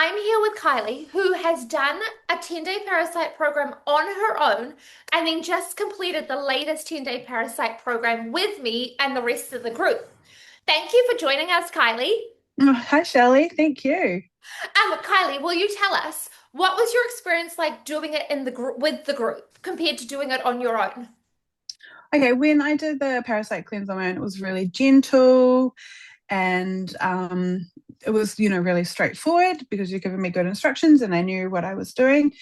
I'm here with Kylie, who has done a 10-day parasite program on her own and then just completed the latest 10-day parasite program with me and the rest of the group. Thank you for joining us, Kylie. Oh, hi, Shelley. Thank you. Kylie, will you tell us what was your experience like doing it in the group with the group compared to doing it on your own? Okay, when I did the parasite cleanse on my own, it was really gentle and it was, really straightforward because you're giving me good instructions and I knew what I was doing.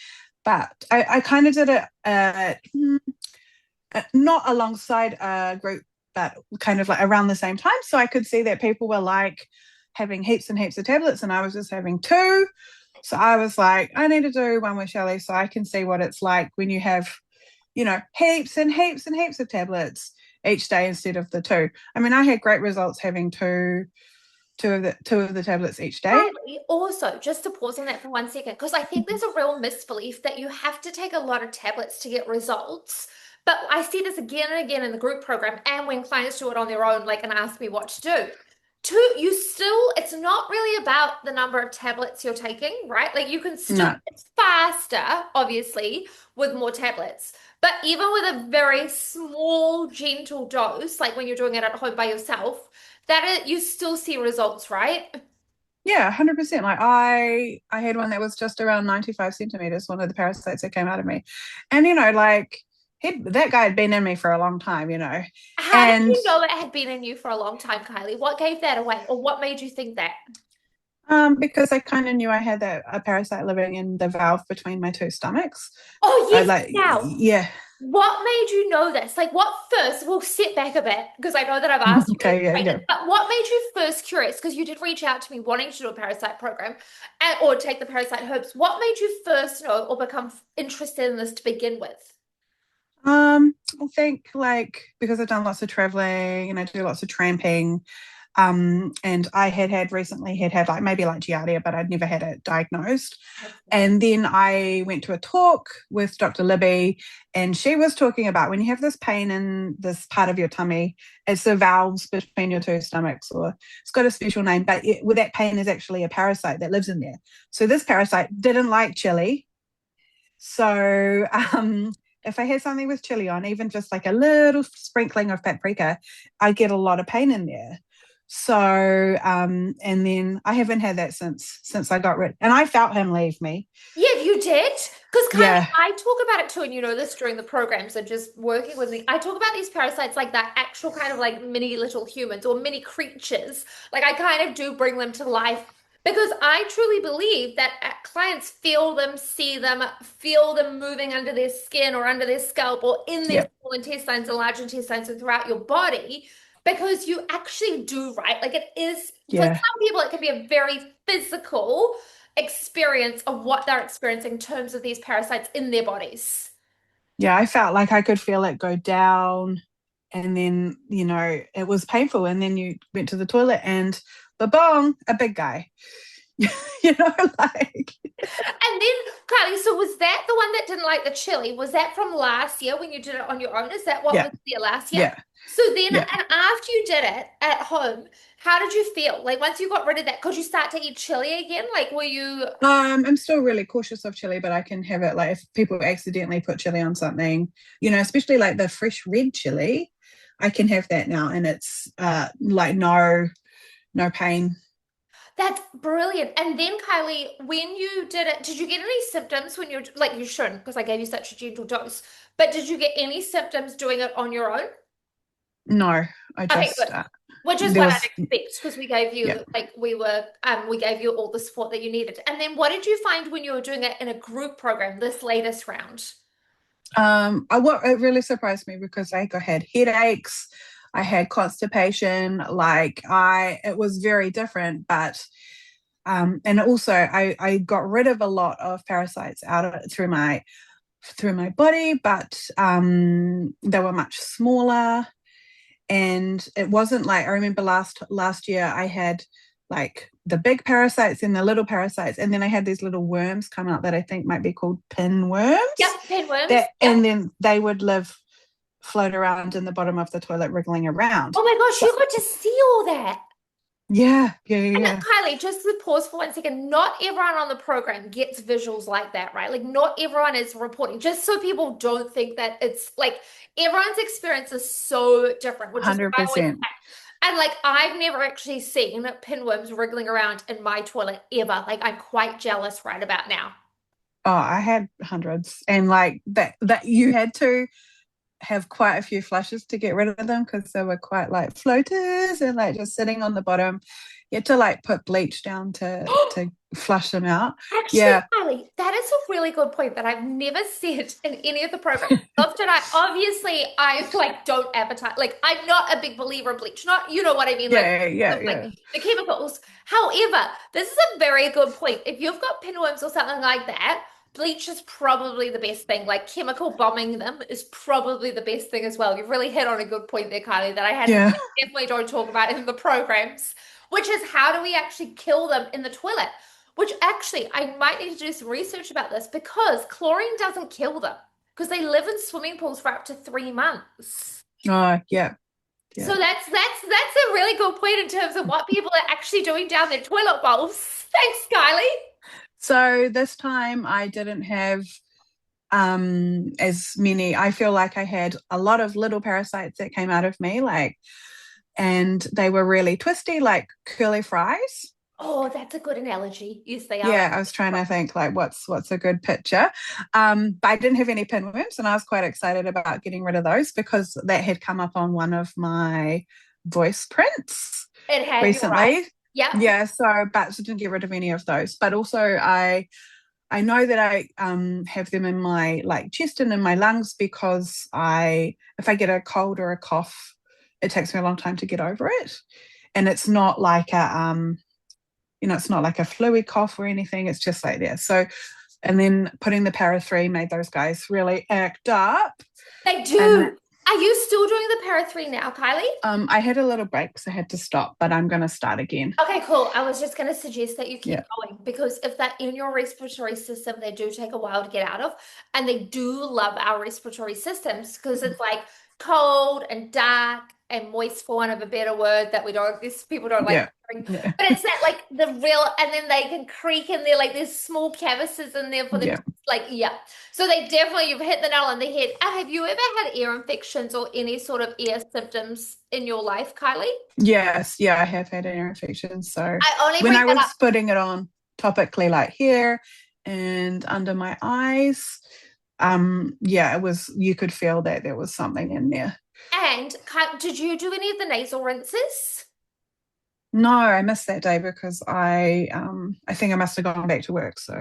But I kind of did it not alongside a group, but kind of like around the same time. So I could see that people were like having heaps and heaps of tablets and I was just having two. So I was like, I need to do one with Shelley so I can see what it's like when you have heaps and heaps and heaps of tablets each day instead of the two. I mean, I had great results having two of the tablets each day. Kylie, also, just to pause on that for 1 second, because I think there's a real misbelief that you have to take a lot of tablets to get results. But I see this again and again in the group program, and when clients do it on their own, like, and ask me what to do. You still, it's not really about the number of tablets you're taking, right? Like, you can still, No, it's faster, obviously, with more tablets. But even with a very small, gentle dose, like when you're doing it at home by yourself, you still see results, right? yeah, 100%. Like I had one that was just around 95 centimeters, one of the parasites that came out of me. And like that guy had been in me for a long time. How did And you know it had been in you for a long time, Kylie? What gave that away, or what made you think that? because I kind of knew I had a parasite living in the valve between my two stomachs. Oh, I yes. like, Now, yeah. what made you know this? Like, what first? We'll sit back a bit because I know that I've asked you Okay, yeah, this, yeah. but what made you first curious? Because you did reach out to me wanting to do a parasite program or take the parasite herbs. What made you first know or become interested in this to begin with? I think like because I've done lots of traveling and I do lots of tramping, and I had recently had like maybe like giardia, but I'd never had it diagnosed. And then I went to a talk with Dr. Libby, and she was talking about when you have this pain in this part of your tummy, it's the valves between your two stomachs, or it's got a special name, but with that pain is actually a parasite that lives in there. So this parasite didn't like chili. So if I had something with chili on, even just like a little sprinkling of paprika, I get a lot of pain in there. So and then I haven't had that since I got rid, and I felt him leave me. Yeah, you did. Because Kylie, Yeah, I talk about it too, and you know this during the program, so just working with me. I talk about these parasites like that actual kind of like mini little humans or mini creatures. Like I kind of do bring them to life because I truly believe that clients feel them, see them, feel them moving under their skin or under their scalp or in their yeah, small intestines and large intestines and throughout your body because you actually do, right? Like it is, for yeah, some people, it can be a very physical experience of what they're experiencing in terms of these parasites in their bodies. yeah. I felt like I could feel it go down, and then it was painful, and then you went to the toilet, and ba-bong, a big guy. Like And then, Kylie, so was that the one that didn't like the chili? Was that from last year when you did it on your own? Is that what yeah, was there last year? yeah, So then, yeah. and after you did it at home, how did you feel? Like once you got rid of that, could you start to eat chili again? Like were you I'm still really cautious of chili, but I can have it like if people accidentally put chili on something, especially like the fresh red chili, I can have that now, and it's like no pain. That's brilliant. And then, Kylie, when you did it, did you get any symptoms when you're like you shouldn't because I gave you such a gentle dose, but did you get any symptoms doing it on your own? No, I Okay, good. just Which is there what I'd was expect because we gave yeah. you like we gave you all the support that you needed. And then what did you find when you were doing it in a group program this latest round? What it really surprised me because like I had headaches, I had constipation, like it was very different, but and also I got rid of a lot of parasites out of it through my body, but they were much smaller. And it wasn't like I remember last year I had like the big parasites and the little parasites, and then I had these little worms come out that I think might be called Yep, pinworms. pinworms. That Yep. and then they would float around in the bottom of the toilet, wriggling around. Oh my gosh, So you got to see all that. Yeah, yeah, yeah, And yeah. Kylie, just to pause for 1 second, not everyone on the program gets visuals like that, right? Like, not everyone is reporting, just so people don't think that it's like everyone's experience is so different, which is what I always 100%. say. And like, I've never actually seen pinworms wriggling around in my toilet ever. Like, I'm quite jealous right about now. Oh, I had hundreds, and like that you had to have quite a few flushes to get rid of them because they were quite like floaters and like just sitting on the bottom. You had to like put bleach down to flush them out. Actually, Yeah, Kylie, that is a really good point that I've never said in any of the programs. Often I like don't advertise. Like, I'm not a big believer in bleach. Not, you know what I mean, like yeah, yeah, like yeah, the chemicals. However, this is a very good point. If you've got pinworms or something like that, bleach is probably the best thing. Like, chemical bombing them is probably the best thing as well. You've really hit on a good point there, Kylie, that I hadn't yeah. definitely don't talk about in the programs, which is how do we actually kill them in the toilet? Which actually, I might need to do some research about this because chlorine doesn't kill them because they live in swimming pools for up to 3 months. Oh, yeah, So yeah. that's a really good point in terms of what people are actually doing down their toilet bowls. Thanks, Kylie. So this time I didn't have as many. I feel like I had a lot of little parasites that came out of me, like, and they were really twisty, like curly fries. Oh, that's a good analogy. Yes, they are. Yeah, I was trying to think like what's a good picture. But I didn't have any pinworms, and I was quite excited about getting rid of those because that had come up on one of my voice prints It had, you're right. recently. Yep. Yeah, so but didn't get rid of any of those. But also I know that I have them in my like chest and in my lungs because I if I get a cold or a cough, it takes me a long time to get over it. And it's not like a it's not like a fluid cough or anything. It's just like this. So, and then putting the para three made those guys really act up. They And do. Are you still doing the para 3 now, Kylie? I had a little break, so I had to stop, but I'm going to start again. Okay, cool. I was just going to suggest that you keep Yeah. going because if that in your respiratory system, they do take a while to get out of, and they do love our respiratory systems because it's like cold and dark and moist, for want of a better word, that we don't, these people don't like Yeah. hearing. Yeah. But it's that like the real, and then they can creak in there, like there's small crevices in there for them to Yeah. like, yeah. So they definitely, you've hit the nail on the head. Have you ever had ear infections or any sort of ear symptoms in your life, Kylie? Yes. Yeah. I have had ear infections. So I only when bring I that up. was putting it on topically, like here and under my eyes, yeah, it was, you could feel that there was something in there. And did you do any of the nasal rinses? No, I missed that day because I think I must have gone back to work. So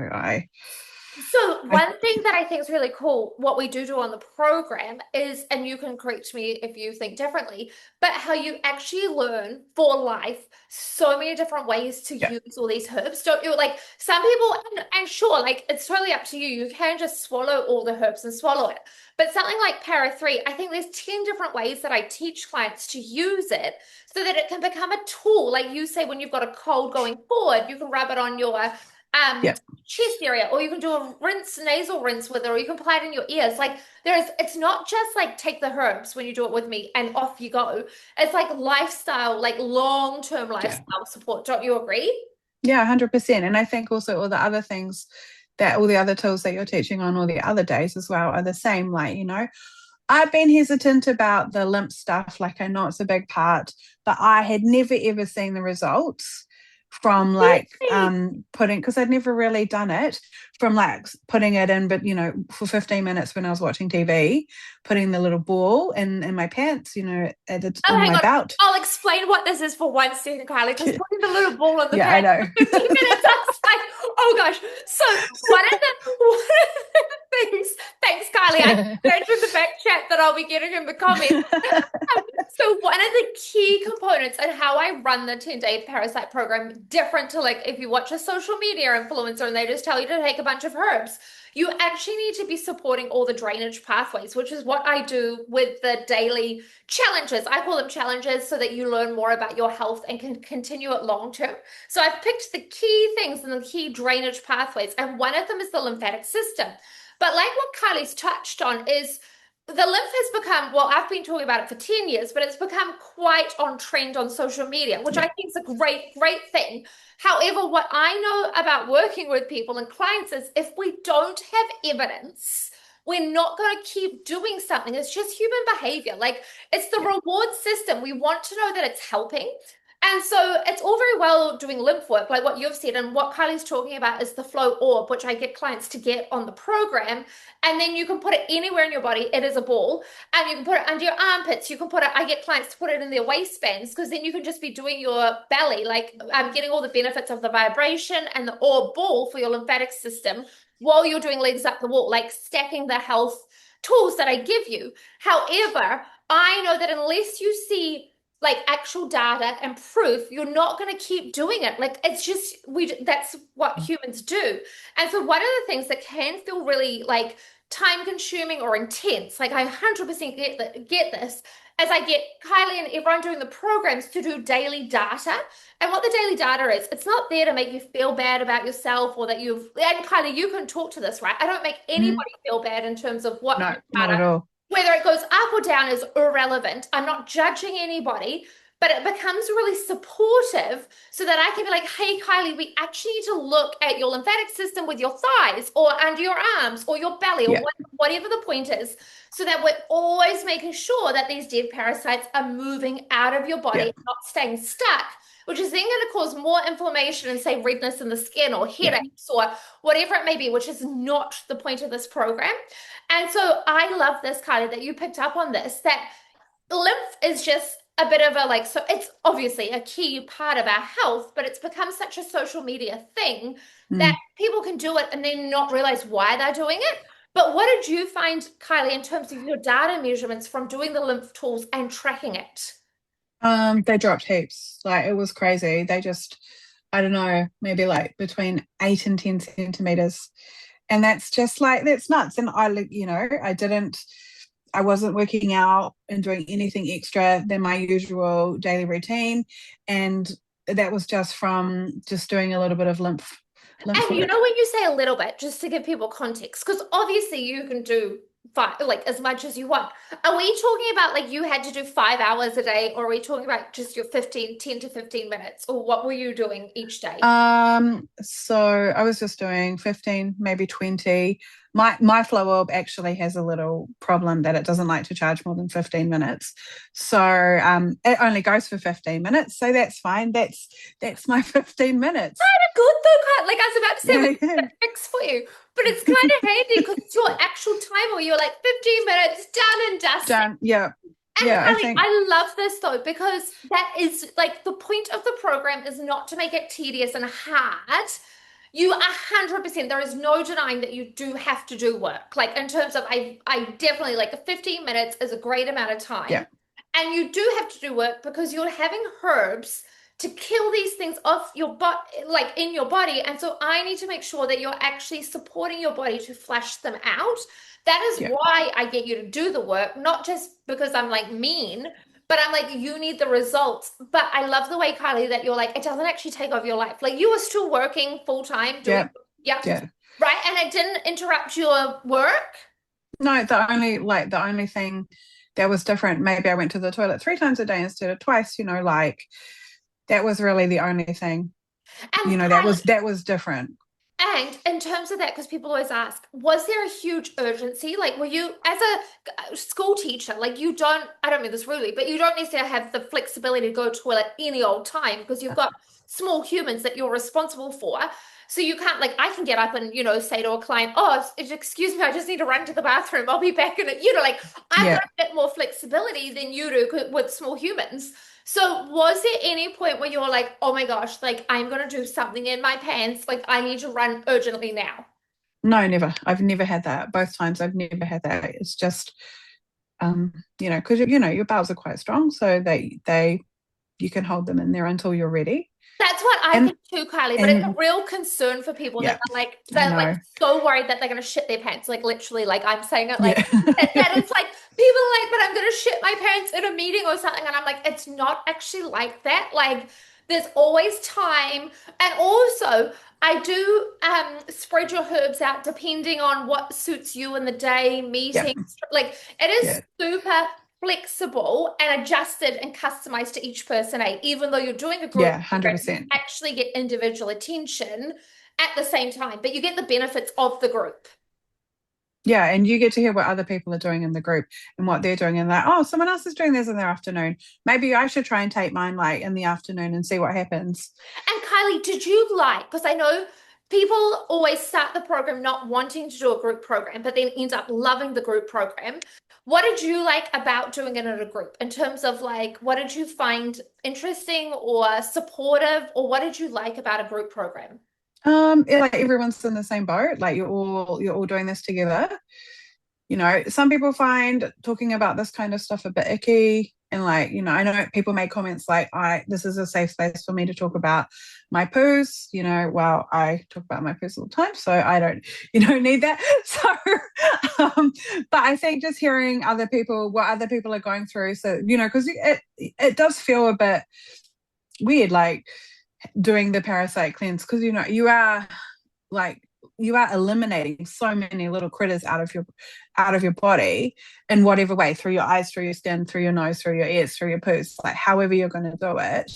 So I one thing that I think is really cool, what we do on the program is, and you can correct me if you think differently, but how you actually learn for life so many different ways to yeah, use all these herbs. Don't you? Like some people, and sure, like it's totally up to you. You can just swallow all the herbs and swallow it. But something like Para 3, I think there's 10 different ways that I teach clients to use it so that it can become a tool. Like you say, when you've got a cold going forward, you can rub it on your um yeah, chest area, or you can do a nasal rinse with it, or you can apply it in your ears. Like it's not just like take the herbs when you do it with me and off you go. It's like lifestyle, like long-term yeah, lifestyle support. Don't you agree? yeah, 100%. And I think also all the other things that all the other tools that you're teaching on all the other days as well are the same. Like, I've been hesitant about the lymph stuff. Like, I know it's a big part, but I had never ever seen the results from like Really? putting because I'd never really done it from like putting it in, but for 15 minutes when I was watching TV, putting the little ball in my pants, Oh, in hang my on. belt. I'll explain what this is for 1 second, Kylie, because putting the little ball on the Yeah, I pad know. for 15 minutes, I was like, oh gosh. So one of the things, thanks, Kylie. I mentioned in the back chat that I'll be getting in the comments. So one of the key components and how I run the 10-day parasite program, different to like if you watch a social media influencer and they just tell you to take a bunch of herbs, you actually need to be supporting all the drainage pathways, which is what I do with the daily challenges. I call them challenges so that you learn more about your health and can continue it long term. So I've picked the key things and the key drainage pathways, and one of them is the lymphatic system. But like what Kylie's touched on is the lymph has become, well, I've been talking about it for 10 years, but it's become quite on trend on social media, which Yeah. I think is a great, great thing. However, what I know about working with people and clients is if we don't have evidence, we're not going to keep doing something. It's just human behavior. Like it's the Yeah. reward system. We want to know that it's helping. And so it's all very well doing lymph work, like what you've said, and what Kylie's talking about is the flow orb, which I get clients to get on the program. And then you can put it anywhere in your body. It is a ball. And you can put it under your armpits. You can put it, I get clients to put it in their waistbands because then you can just be doing your belly, like I'm getting all the benefits of the vibration and the orb ball for your lymphatic system while you're doing legs up the wall, like stacking the health tools that I give you. However, I know that unless you see like actual data and proof, you're not going to keep doing it. Like it's just that's what humans do. And so one of the things that can feel really like time consuming or intense, like I 100% get this, as I get Kylie and everyone doing the programs to do daily data. And what the daily data is, it's not there to make you feel bad about yourself or that and Kylie, you can talk to this, right? I don't make Mhm. anybody feel bad in terms of what No, not data, at all. whether it goes up or down is irrelevant. I'm not judging anybody, but it becomes really supportive so that I can be like, hey, Kylie, we actually need to look at your lymphatic system with your thighs or under your arms or your belly or Yeah. whatever the point is, so that we're always making sure that these dead parasites are moving out of your body, Yeah. not staying stuck, which is then going to cause more inflammation and, say, redness in the skin or Yeah. headaches or whatever it may be, which is not the point of this program. And so I love this, Kylie, that you picked up on this, that lymph is just a bit of a like, so it's obviously a key part of our health, but it's become such a social media thing that Mm. people can do it and then not realize why they're doing it. But what did you find, Kylie, in terms of your data measurements from doing the lymph tools and tracking it? They dropped heaps. Like it was crazy. They just, I don't know, maybe like between 8 and 10 centimeters. And that's just like, that's nuts. And I wasn't working out and doing anything extra than my usual daily routine. And that was just from just doing a little bit of lymph And you work. know, when you say a little bit, just to give people context, because obviously you can do like as much as you want. Are we talking about like you had to do 5 hours a day, or are we talking about just your 10 to 15 minutes, or what were you doing each day? So I was just doing 15, maybe 20. My flow orb actually has a little problem that it doesn't like to charge more than 15 minutes. So it only goes for 15 minutes. So that's fine. That's my 15 minutes. Good though, like I was about to say, we Yeah, can get it fixed for you, but it's kind of handy because it's your actual time where you're like 15 minutes done and dusted. done. Yeah. And Yeah, I Kylie, think I love this though, because that is like the point of the program is not to make it tedious and hard. You 100%, there is no denying that you do have to do work. Like in terms of, I definitely like 15 minutes is a great amount of time. yeah, And you do have to do work because you're having herbs to kill these things off your body, like in your body. And so I need to make sure that you're actually supporting your body to flush them out. That is yeah. why I get you to do the work, not just because I'm like mean, but I'm like, you need the results. But I love the way, Kylie, that you're like, it doesn't actually take over your life. Like you were still working full time doing, Yeah, yep, yeah. right. And it didn't interrupt your work. No, the only thing that was different, maybe I went to the toilet 3 times a day instead of twice, like that was really the only thing. And That Kylie, was different. and in terms of that, because people always ask, was there a huge urgency? Like, were you, as a school teacher, like I don't mean this rudely, but you don't necessarily have the flexibility to go to toilet any old time because you've got small humans that you're responsible for. So you can't, like, I can get up and, say to a client, oh, excuse me, I just need to run to the bathroom. I'll be back in it. Like, I've got Yeah. a bit more flexibility than you do with small humans. So was there any point where you were like, oh my gosh, like I'm gonna do something in my pants, like I need to run urgently now? No, never. I've never had that. Both times I've never had that. It's just because your bowels are quite strong, so they you can hold them in there until you're ready. That's what I And think too, Kylie. But it's a and real concern for people that yeah, are like I they're like know. so worried that they're gonna shit their pants. Like literally, like I'm saying it like Yeah. that it's like people are like, but I'm gonna shit my pants in a meeting or something. And I'm like, it's not actually like that. Like There's always time. And also, I do spread your herbs out depending on what suits you in the day, Yeah. meetings. Like it is Yeah. super flexible and adjusted and customized to each person, even though you're doing a Yeah. group program, you 100%. actually get individual attention at the same time, but you get the benefits of the group. Yeah, and you get to hear what other people are doing in the group and what they're doing, and like, oh, someone else is doing this in their afternoon. Maybe I should try and take mine like in the afternoon and see what happens. And Kylie, did you like, because I know people always start the program not wanting to do a group program, but then end up loving the group program. What did you like about doing it in a group in terms of like, what did you find interesting or supportive, or what did you like about a group program? Like everyone's in the same boat. Like you're all doing this together. Some people find talking about this kind of stuff a bit icky. And like, I know people make comments like, this is a safe space for me to talk about my poos. Well, I talk about my poos all the time, so I don't, need that. So, but I think just hearing what other people are going through. So, because it does feel a bit weird, like doing the parasite cleanse, because like you are eliminating so many little critters out of your body in whatever way, through your eyes, through your skin, through your nose, through your ears, through your poos, like however you're going to do it.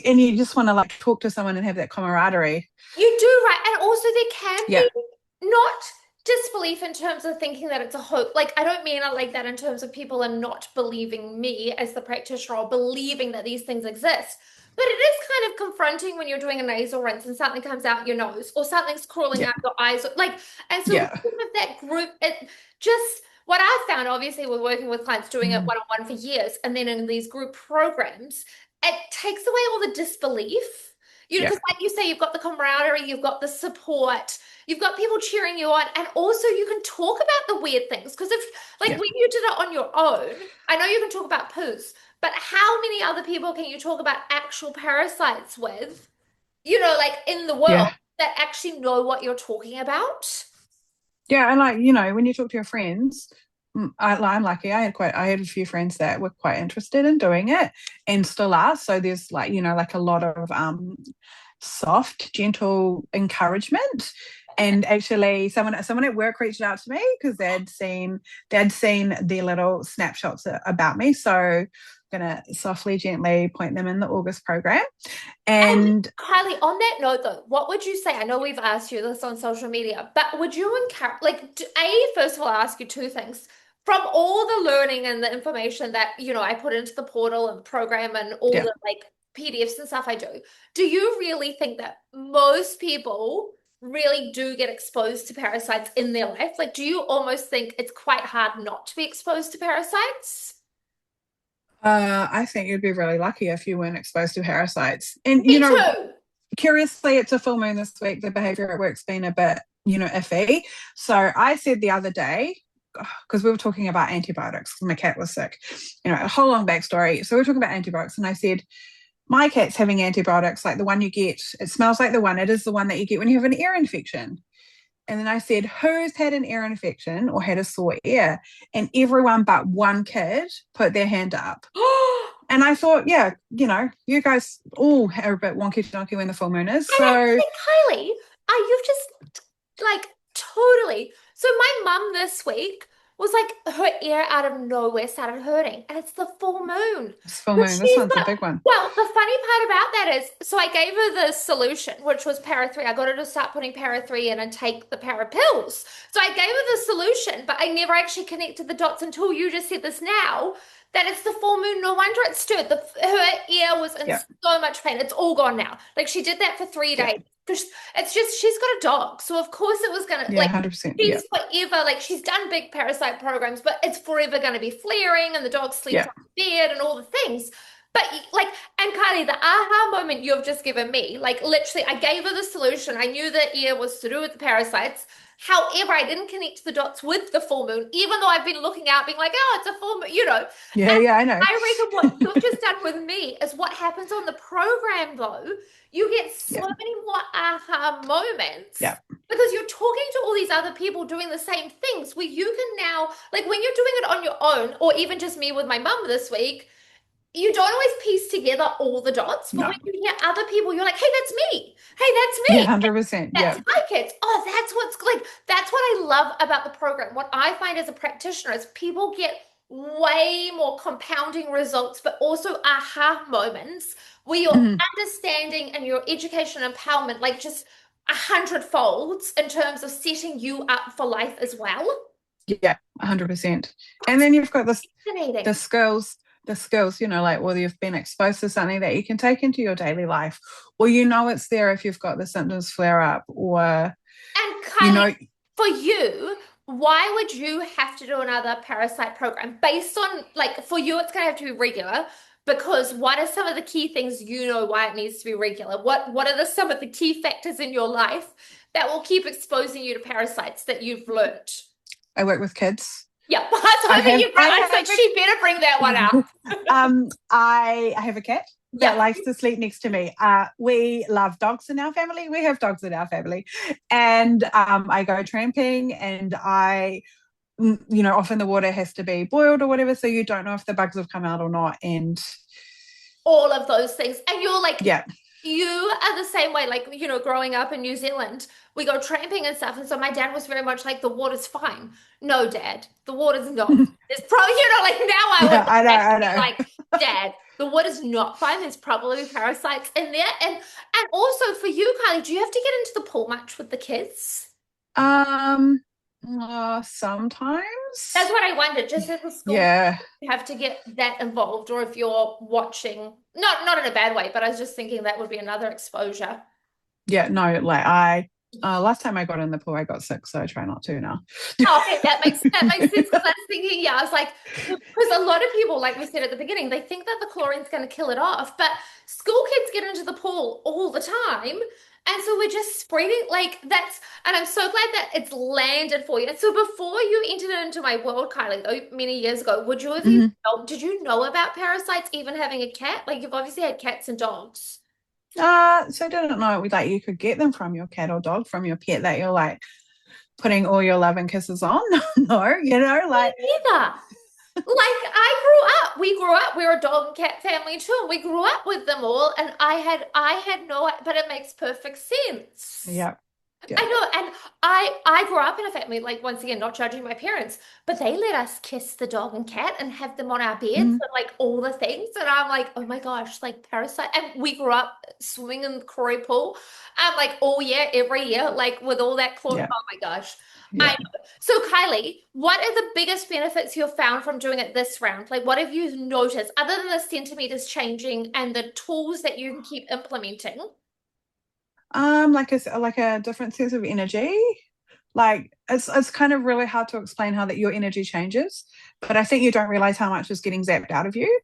And you just want to like talk to someone and have that camaraderie. You do, right? And also there can Yeah. be not disbelief in terms of thinking that it's a hoax. Like I don't mean it like that in terms of people are not believing me as the practitioner or believing that these things exist. But it is kind of confronting when you're doing a nasal rinse and something comes out your nose or something's crawling Yeah. out your eyes. Like, and so Yeah. with that group, it just what I found, obviously, with working with clients doing it Mm. one-on-one for years, and then in these group programs, it takes away all the disbelief. Yeah. Because like you say, you've got the camaraderie, you've got the support, you've got people cheering you on, and also you can talk about the weird things. Because if, like, Yeah. when you did it on your own, I know you can talk about poos, but how many other people can you talk about actual parasites with, like in the world Yeah. that actually know what you're talking about? Yeah, and like when you talk to your friends, I'm lucky. I had a few friends that were quite interested in doing it, and still are. So there's like like a lot of soft, gentle encouragement. And actually, someone at work reached out to me because they'd seen their little snapshots about me. So I'm gonna softly, gently point them in the August program. And And Kylie, on that note, though, what would you say? I know we've asked you this on social media, but would you encourage, like, first of all, I'll ask you two things. From all the learning and the information that, I put into the portal and the program and all yeah, the like PDFs and stuff I do you really think that most people really do get exposed to parasites in their life? Like, do you almost think it's quite hard not to be exposed to parasites? I think you'd be really lucky if you weren't exposed to parasites. And Me too. curiously, it's a full moon this week. The behavior at work's been a bit, iffy. So I said the other day, because we were talking about antibiotics, because my cat was sick, a whole long backstory. So we were talking about antibiotics, and I said, my cat's having antibiotics like the one you get. It smells like it is the one that you get when you have an ear infection. And then I said, who's had an ear infection or had a sore ear? And everyone but one kid put their hand up. And I thought, yeah, you guys all are a bit wonky donkey when the full moon is. And So, actually, Kylie, you've just like totally. So my mum this week was like her ear out of nowhere started hurting, and it's the full moon. it's full But moon. This she's one's a got. big one. Well, the funny part about that is, so I gave her the solution, which was para three. I got her to start putting para three in and take the para pills. So I gave her the solution, but I never actually connected the dots until you just said this now. That it's the full moon. No wonder it stirred. Her ear was in Yeah. so much pain. It's all gone now. Like she did that for three Yeah. days. Because it's just she's got a dog, so of course it was gonna Yeah. like 100%. Yeah. she's forever like she's done big parasite programs, but it's forever gonna be flaring, and the dog sleeps Yeah. on the bed and all the things. But like, and Kylie, the aha moment you've just given me, like literally, I gave her the solution. I knew the ear was to do with the parasites. However, I didn't connect the dots with the full moon, even though I've been looking out, being like, oh, it's a full moon. Yeah. And Yeah. I know. I reckon what you've just done with me is what happens on the program, though. You get so Yeah. many more aha moments Yeah. because you're talking to all these other people doing the same things where you can now, like when you're doing it on your own, or even just me with my mum this week, you don't always piece together all the dots, but No. when you hear other people, you're like, hey, that's me. Hey, that's Yeah, me. 100%. That's Yeah. my kids. Oh, that's what's like, that's what I love about the program. What I find as a practitioner is people get way more compounding results, but also aha moments where your Mhm. understanding and your education and empowerment, like just 100 folds in terms of setting you up for life as well. Yeah, 100%. And That's then you've got this the fascinating. skills, the skills, like whether you've been exposed to something that you can take into your daily life, or it's there if you've got the symptoms flare up, or And you Kylie, know, for you, why would you have to do another parasite program? Based on, like, for you, it's going to have to be regular because what are some of the key things you know why it needs to be regular? What are some of the key factors in your life that will keep exposing you to parasites that you've learned? I work with kids. Yeah, I was I hoping have you brought, I I was have like, she better bring that one a up. I have a cat Yeah. that likes to sleep next to me. We love dogs in our family. We have dogs in our family, and I go tramping, and often the water has to be boiled or whatever, so you don't know if the bugs have come out or not. And All of those things. And you're like, yeah, you are the same way. Like, growing up in New Zealand, we go tramping and stuff. And so my dad was very much like, the water's fine. No, dad, the water's not. There's probably, like now I would yeah, look I know, back and I be know. like, Dad, the water's not fine. There's probably parasites in there. And also for you, Kylie, do you have to get into the pool much with the kids? Um, That's sometimes, what I wondered. Just as a school, yeah, you have to get that involved, or if you're watching, not in a bad way, but I was just thinking that would be another exposure. yeah, no, like last time I got in the pool, I got sick, so I try not to now. Oh, okay, that makes sense because I was thinking, yeah, I was like, because a lot of people, like we said at the beginning, they think that the chlorine's going to kill it off, but school kids get into the pool all the time, and so we're just spreading like that's. And I'm so glad that it's landed for you. And so before you entered into my world, Kylie, though many years ago, would you have even Mhm. did you know about parasites, even having a cat? Like you've obviously had cats and dogs. So I didn't know like you could get them from your cat or dog, from your pet that you're like putting all your love and kisses on. No, Me like neither. Like we grew up, we were a dog and cat family too, and we grew up with them all, and I had no, but it makes perfect sense. yeah, yeah. I know, and I grew up in a family, like once again, not judging my parents, but they let us kiss the dog and cat and have them on our beds Mhm. and like all the things, and I'm like, oh my gosh, like parasite, and we grew up swimming in the Corey pool, like all year, every year, like with all that chlor. Yeah, Oh my gosh, I yeah. so, Kylie, what are the biggest benefits you've found from doing it this round? Like, what have you noticed other than the centimeters changing and the tools that you can keep implementing? Like a different sense of energy. Like it's kind of really hard to explain how that your energy changes, but I think you don't realize how much is getting zapped out of you.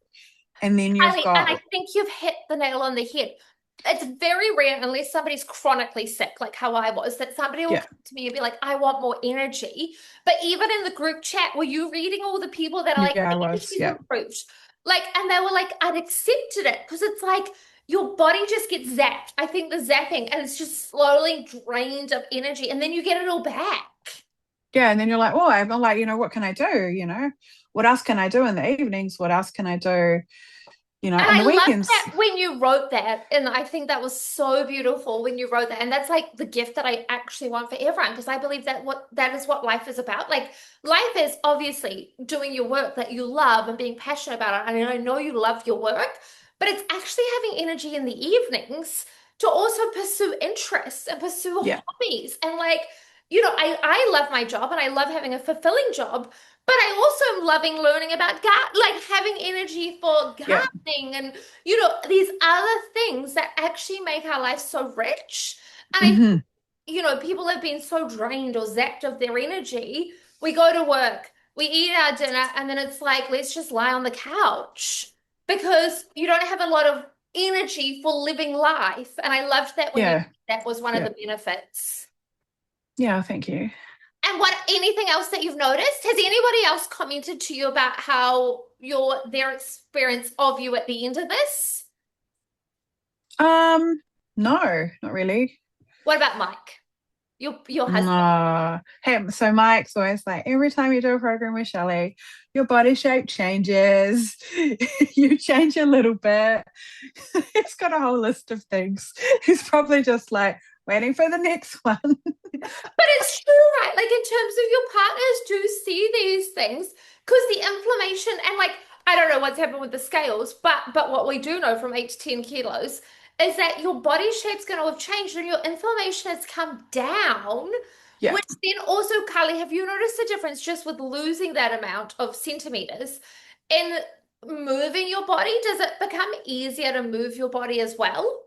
And then you've Kylie, and I got think you've hit the nail on the head. It's very rare, unless somebody's chronically sick, like how I was, that somebody will yeah, come to me and be like, I want more energy. But even in the group chat, were you reading all the people that are like, yeah, I my was, energy's yeah, improved? Like, and they were like, I'd accepted it because it's like your body just gets zapped. I think the zapping, and it's just slowly drained of energy, and then you get it all back. yeah. And then you're like, oh, I'm like, what can I do? What else can I do in the evenings? What else can I do? And On I the love weekends? that when you wrote that. And I think that was so beautiful when you wrote that. And that's like the gift that I actually want for everyone because I believe that is what life is about. Like life is obviously doing your work that you love and being passionate about it. And I know you love your work, but it's actually having energy in the evenings to also pursue interests and pursue Yeah, hobbies. And like, I love my job and I love having a fulfilling job. But I also am loving learning about like having energy for yeah, gardening and these other things that actually make our life so rich. And I think, hmm people have been so drained or zapped of their energy. We go to work, we eat our dinner, and then it's like, let's just lie on the couch because you don't have a lot of energy for living life. And I loved that when yeah, that was one of yeah, the benefits. yeah. Thank you. And anything else that you've noticed? Has anybody else commented to you about how their experience of you at the end of this? No, not really. What about Mike? Your husband. No. Hey, so Mike's always like, every time you do a program with Shelley, your body shape changes, you change a little bit. He's got a whole list of things. He's probably just like waiting for the next one. But it's true, right? Like in terms of your partners do see these things because the inflammation and like I don't know what's happened with the scales, but what we do know from 8 to 10 kilos is that your body shape's going to have changed and your inflammation has come down, Yeah. which then also, Kylie, have you noticed the difference just with losing that amount of centimeters in moving your body? Does it become easier to move your body as well?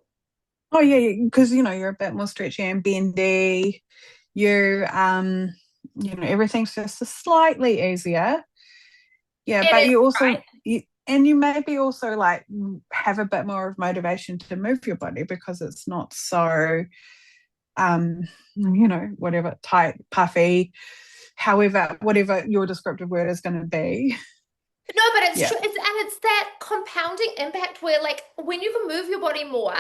Oh yeah, because you're a bit more stretchy and bendy. Everything's just slightly easier. Yeah, It but is, you also right? you maybe also like have a bit more of motivation to move your body because it's not so whatever tight, puffy, however, whatever your descriptive word is going to be. No, but it's Yeah, true. It's that compounding impact where, like, when you can move your body more,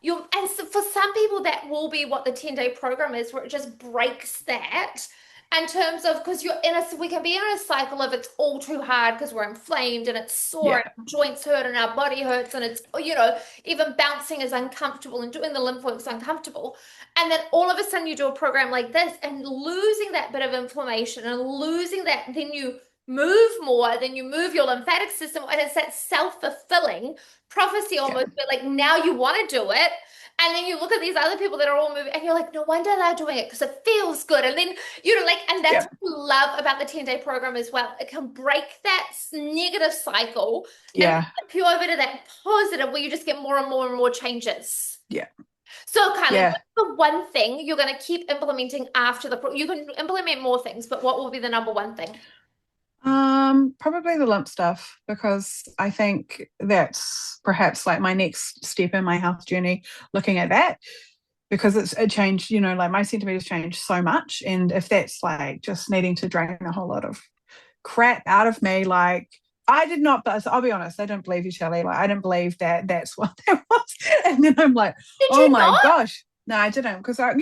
you and so for some people that will be what the 10-day program is, where it just breaks that in terms of because we can be in a cycle of it's all too hard because we're inflamed and it's sore yeah, and our joints hurt and our body hurts and it's even bouncing is uncomfortable and doing the lymph work is uncomfortable. And then all of a sudden you do a program like this and losing that bit of inflammation and losing that, then you move more, then you move your lymphatic system, and it's that self-fulfilling prophecy yeah, almost, but like now you want to do it. And then you look at these other people that are all moving, and you're like, no wonder they're doing it because it feels good. And then, and that's yeah, what I love about the 10-day program as well. It can break that negative cycle and yeah, flip you over to that positive where you just get more and more and more changes. yeah, So, Kylie, yeah. what's the one thing you're going to keep implementing after you can implement more things, but what will be the number one thing? Probably the lump stuff because I think that's perhaps like my next step in my health journey, looking at that because it changed, like my centimeters changed so much. And if that's like just needing to drain a whole lot of crap out of me, like I did not, but I'll be honest, I don't believe you, Shelley. Like I didn't believe that that's what that was. And then I'm like, Did oh you my not? gosh. No, I didn't because No, and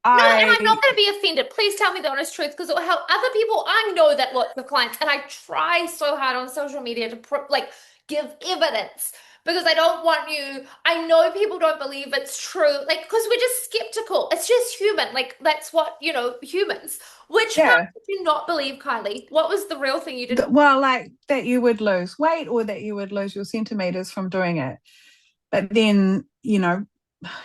I'm I, not going to be offended. Please tell me the honest truth because it'll help other people. I know that lots of clients, and I try so hard on social media to give evidence because I don't want you. I know people don't believe it's true, like because we're just skeptical. It's just human. Like that's what humans. Which part yeah, did you not believe, Kylie? What was the real thing you didn't? well, like that you would lose weight or that you would lose your centimeters from doing it. But then,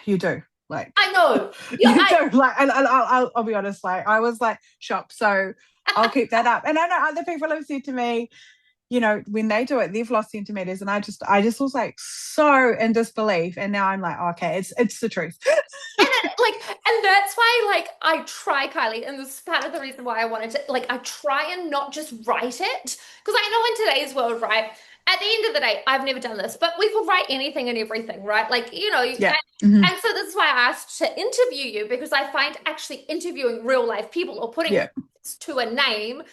you do. Like, I know. Yeah, you do. Like, and I'll be honest, like, I was like shocked. So I'll keep that up. And I know other people have said to me, when they do it, they've lost centimeters. And I just was like so in disbelief. And now I'm like, okay, it's the truth. And that's why, like, I try, Kylie, and this is part of the reason why I wanted to, like, I try and not just write it. Because I know in today's world, right, at the end of the day, I've never done this, but we could write anything and everything, right? Like, Yeah. Hmm. and so this is why I asked to interview you, because I find actually interviewing real life people or putting Yeah. words to a name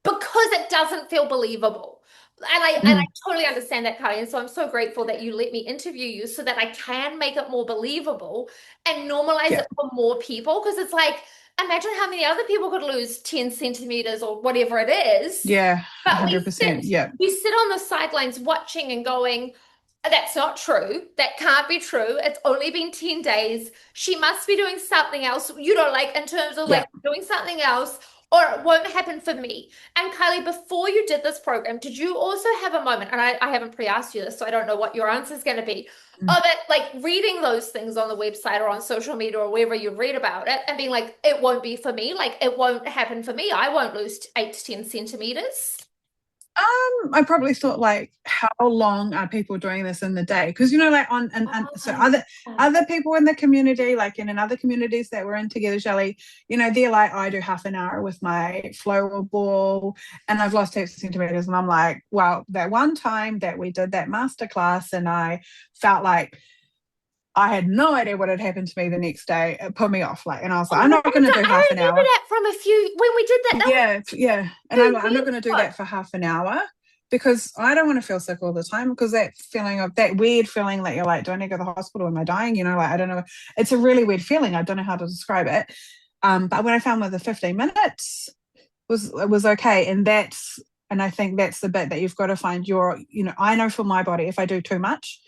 because it doesn't feel believable. And I Mm. totally understand that, Kylie. And so I'm so grateful that you let me interview you so that I can make it more believable and normalize Yeah. it for more people. Because it's like, imagine how many other people could lose 10 centimeters or whatever it is. Yeah. But 100%. Yeah. we sit on the sidelines watching and going, that's not true. That can't be true. It's only been 10 days. She must be doing something else, like in terms of Yeah. like doing something else, or it won't happen for me. And Kylie, before you did this program, did you also have a moment? And I haven't pre-asked you this, so I don't know what your answer is going to be. Mm. Of it, like reading those things on the website or on social media or wherever you read about it and being like, it won't be for me. Like, it won't happen for me. I won't lose 8 to 10 centimeters. I probably thought like, how long are people doing this in the day? Because like and so Oh, other people in the community, like in other communities that we're in together, Shelley, they're like, I do half an hour with my flow ball, and I've lost 8 centimeters, and I'm like, well, that one time that we did that masterclass, and I felt like I had no idea what had happened to me the next day. It put me off, like, and I was like, I'm not going to do half I an remember hour. that from a few when we did that. That was Yeah, yeah. And I'm 2 like, I'm not years going to do ago. that for half an hour because I don't want to feel sick all the time because that feeling of that weird feeling that you're like, do I need to go to the hospital? Am I dying? Like, I don't know. It's a really weird feeling. I don't know how to describe it. But when I found with the 15 minutes was okay. And that's And I think that's the bit that you've got to find your, I know for my body, if I do too much,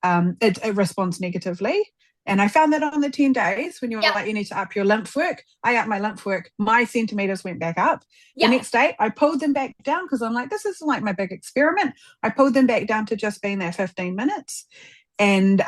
it responds negatively. And I found that on the 10 days when you're Yeah. like, you need to up your lymph work, I upped my lymph work, my centimeters went back up. The Yeah. next day, I pulled them back down because I'm like, this is like my big experiment. I pulled them back down to just being there 15 minutes. And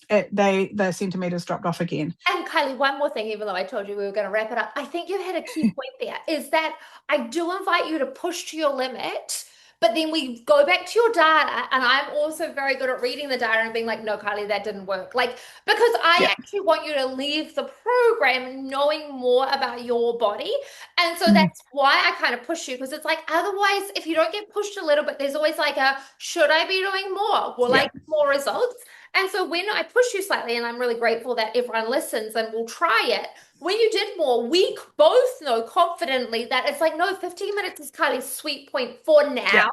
the centimeters dropped off again. And Kylie, one more thing, even though I told you we were going to wrap it up, I think you've had a key point there is that I do invite you to push to your limit, but then we go back to your data. And I'm also very good at reading the data and being like, no, Kylie, that didn't work. Like, because I Yeah. actually want you to leave the program knowing more about your body. And so Mm, that's why I kind of push you because it's like, otherwise, if you don't get pushed a little bit, there's always like a, should I be doing more? Will I yeah. get more results? And so when I push you slightly, and I'm really grateful that everyone listens and will try it, when you did more, we both know confidently that it's like, no, 15 minutes is Kylie's sweet point for Yeah. now.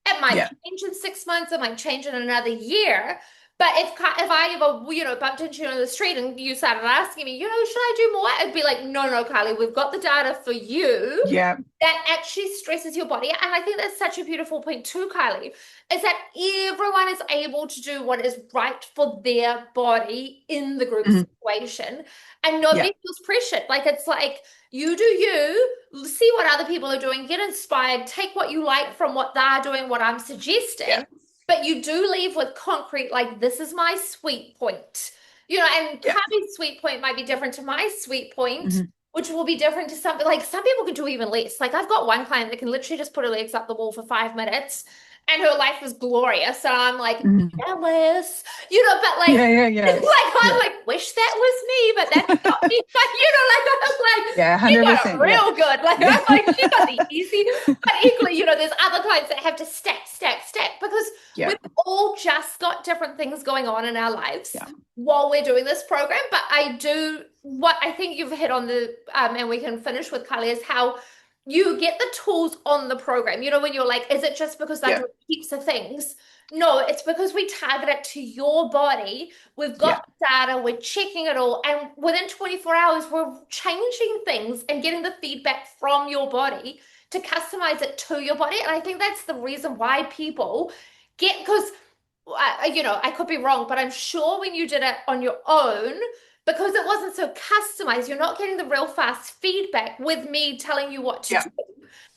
It might Yeah. change in 6 months, it might change in another year. But if I ever, bumped into you on the street and you started asking me, should I do more? I'd be like, no, no, Kylie, we've got the data for you Yeah. that actually stresses your body. And I think that's such a beautiful point too, Kylie, is that everyone is able to do what is right for their body in the group Mm, situation. And yeah. nobody feels pressured. Like it's like you do you, see what other people are doing, get inspired, take what you like from what they're doing, what I'm Yeah. suggesting. But you do leave with concrete, like this is my sweet point. And Yeah. Kylie's sweet point might be different to my sweet point, Mm, which will be different to some, like some people can do even less. Like I've got one client that can literally just put her legs up the wall for 5 minutes and her life is glorious. And I'm like, mm. jealous, but like, Yeah. Yeah. Yeah. like I'm Yeah. like, wish that was me, but that's not me. But like I'm like, Yeah. she got it 100%. Yeah. real good. Like Yeah. I'm like, she got the easy. But equally, there's other clients that have to stack, stack, stack because Yeah. we've all just got different things going on in our lives Yeah. while we're doing this program. But what I think you've hit on and we can finish with Kylie is how you get the tools on the program. When you're like, is it just because they're Yeah. doing heaps of things? No, it's because we target it to your body. We've Yeah. got data, we're checking it all, and within 24 hours, we're changing things and getting the feedback from your body to customize it to your body. And I think that's the reason why people because I could be wrong, but I'm sure when you did it on your own, because it wasn't so customized, you're not getting the real fast feedback with me telling you what to Yeah. do.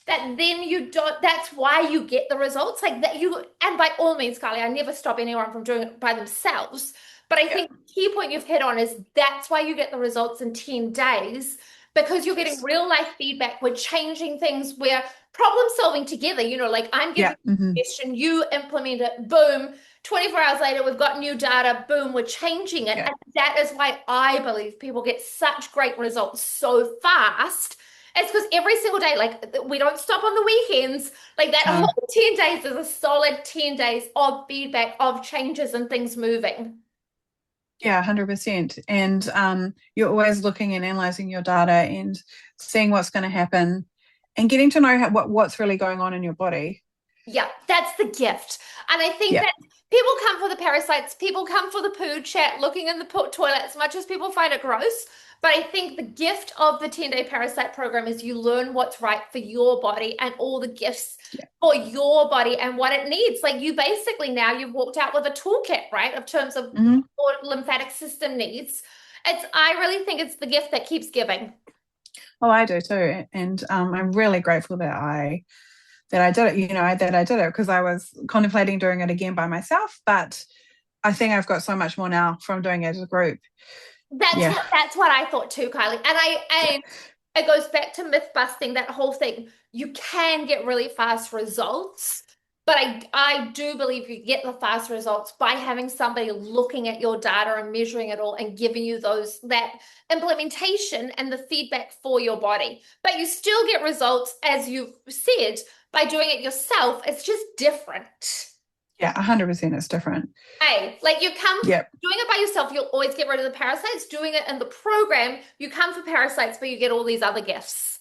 That then you don't, that's why you get the results like that. And by all means, Kylie, I never stop anyone from doing it by themselves. But I Yeah. think the key point you've hit on is that's why you get the results in 10 days because you're getting Yes. real life feedback. We're changing things. We're problem solving together. Like I'm Yeah. giving you Mm-hmm. a suggestion, you implement it, boom. 24 hours later, we've got new data, boom, we're changing it. Yeah. And that is why I believe people get such great results so fast. It's because every single day, like we don't stop on the weekends. Like that No. whole 10 days is a solid 10 days of feedback, of changes and things moving. Yeah, 100%. And you're always looking and analyzing your data and seeing what's going to happen and getting to know what's really going on in your body. Yeah, that's the gift. And I think Yeah. that people come for the parasites, people come for the poo chat, looking in the toilet as much as people find it gross. But I think the gift of the 10-day parasite program is you learn what's right for your body and all the gifts Yeah. for your body and what it needs. Like you basically now you've walked out with a toolkit, right? Of terms of Mm-hmm. what lymphatic system needs. I really think it's the gift that keeps giving. Oh, I do too. And I'm really grateful that I did it, that I did it because I was contemplating doing it again by myself. But I think I've got so much more now from doing it as a group. That's Yeah. what I thought too, Kylie. Yeah. And it goes back to myth busting, that whole thing. You can get really fast results, but I do believe you get the fast results by having somebody looking at your data and measuring it all and giving you that implementation and the feedback for your body. But you still get results, as you've said, by doing it yourself. It's just different. Yeah. 100% it's different. Hey, like you come Yep. doing it by yourself, you'll always get rid of the parasites. Doing it in the program, you come for parasites, but you get all these other gifts.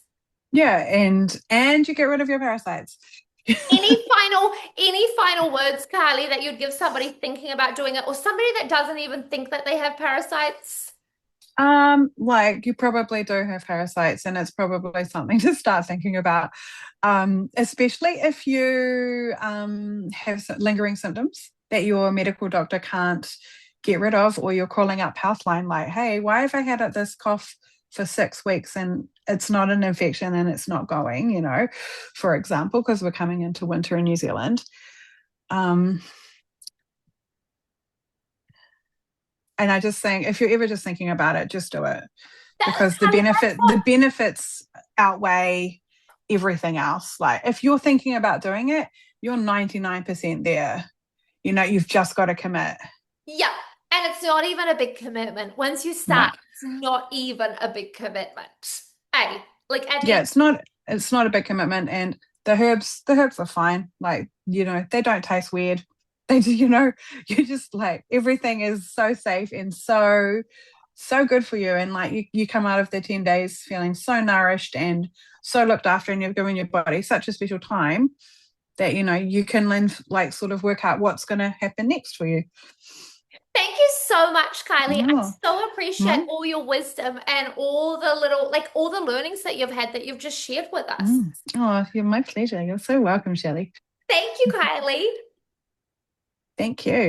Yeah. And you get rid of your parasites. Any final words, Kylie, that you'd give somebody thinking about doing it, or somebody that doesn't even think that they have parasites? Like you probably do have parasites, and it's probably something to start thinking about, especially if you have lingering symptoms that your medical doctor can't get rid of, or you're calling up Healthline like, "Hey, why have I had this cough for 6 weeks and it's not an infection and it's not going?" For example, because we're coming into winter in New Zealand. Um, and I just think if you're ever just thinking about it, just do it because the Kylie, that's benefit what. the benefits outweigh everything else. Like if you're thinking about doing it, you're 99% there. You've just got to commit. Yeah. And it's not even a big commitment. Once you No. start, it's not even a big commitment. Hey, like at the Yeah, end, it's not a big commitment, and the herbs are fine. Like, they don't taste weird. They do, you just like everything is so safe and so good for you. And like you come out of the 10 days feeling so nourished and so looked after, and you've given your body such a special time that you can then like sort of work out what's going to happen next for you. thank you so much, Kylie. I Oh, so appreciate mm, all your wisdom and all the little, like all the learnings that you've had that you've just shared with us. oh, you're my pleasure. You're so welcome, Shelley. Thank you, Kylie. Thank you.